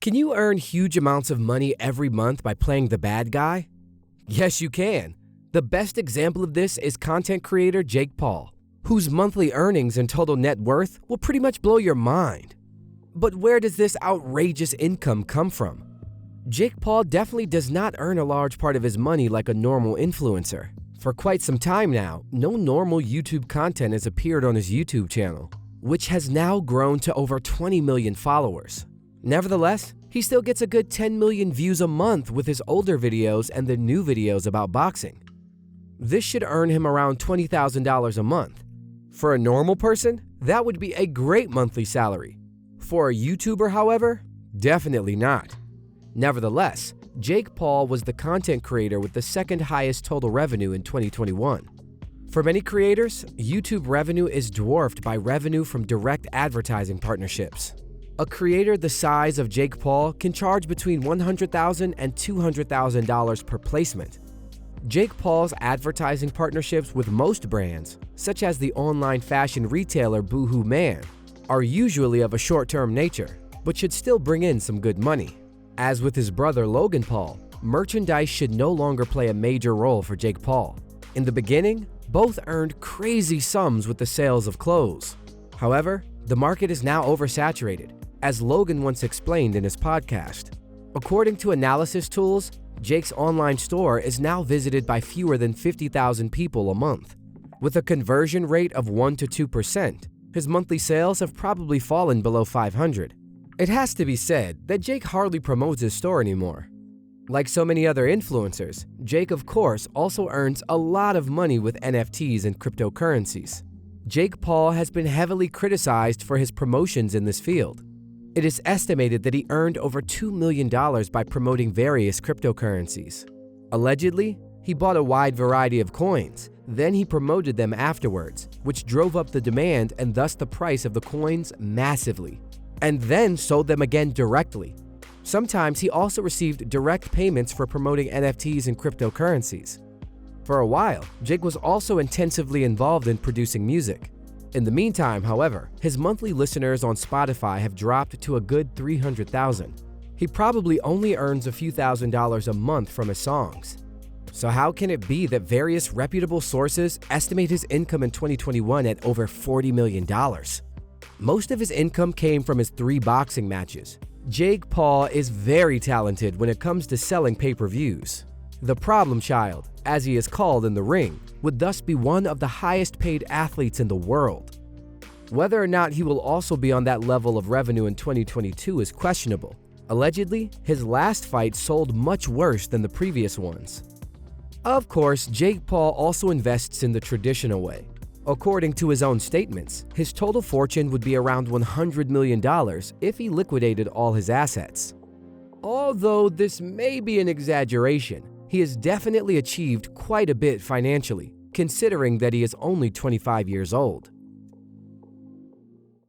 Can you earn huge amounts of money every month by playing the bad guy? Yes, you can. The best example of this is content creator Jake Paul, whose monthly earnings and total net worth will pretty much blow your mind. But where does this outrageous income come from? Jake Paul definitely does not earn a large part of his money like a normal influencer. For quite some time now, no normal YouTube content has appeared on his YouTube channel, which has now grown to over 20 million followers. Nevertheless, he still gets a good 10 million views a month with his older videos and the new videos about boxing. This should earn him around $20,000 a month. For a normal person, that would be a great monthly salary. For a YouTuber, however, definitely not. Nevertheless, Jake Paul was the content creator with the second highest total revenue in 2021. For many creators, YouTube revenue is dwarfed by revenue from direct advertising partnerships. A creator the size of Jake Paul can charge between $100,000 and $200,000 per placement. Jake Paul's advertising partnerships with most brands, such as the online fashion retailer Boohoo Man, are usually of a short-term nature, but should still bring in some good money. As with his brother Logan Paul, merchandise should no longer play a major role for Jake Paul. In the beginning, both earned crazy sums with the sales of clothes. However, the market is now oversaturated, as Logan once explained in his podcast. According to analysis tools, Jake's online store is now visited by fewer than 50,000 people a month. With a conversion rate of 1 to 2%, his monthly sales have probably fallen below 500. It has to be said that Jake hardly promotes his store anymore. Like so many other influencers, Jake of course also earns a lot of money with NFTs and cryptocurrencies. Jake Paul has been heavily criticized for his promotions in this field. It is estimated that he earned over $2 million by promoting various cryptocurrencies. Allegedly, he bought a wide variety of coins, then he promoted them afterwards, which drove up the demand and thus the price of the coins massively, and then sold them again directly. Sometimes he also received direct payments for promoting NFTs and cryptocurrencies. For a while, Jake was also intensively involved in producing music. In the meantime, however, his monthly listeners on Spotify have dropped to a good 300,000. He probably only earns a few $1,000s a month from his songs. So how can it be that various reputable sources estimate his income in 2021 at over $40 million? Most of his income came from his 3 boxing matches. Jake Paul is very talented when it comes to selling pay-per-views. The problem child, as he is called in the ring, would thus be one of the highest paid athletes in the world. Whether or not he will also be on that level of revenue in 2022 is questionable. Allegedly, his last fight sold much worse than the previous ones. Of course, Jake Paul also invests in the traditional way. According to his own statements, his total fortune would be around $100 million if he liquidated all his assets. Although this may be an exaggeration, he has definitely achieved quite a bit financially, considering that he is only 25 years old.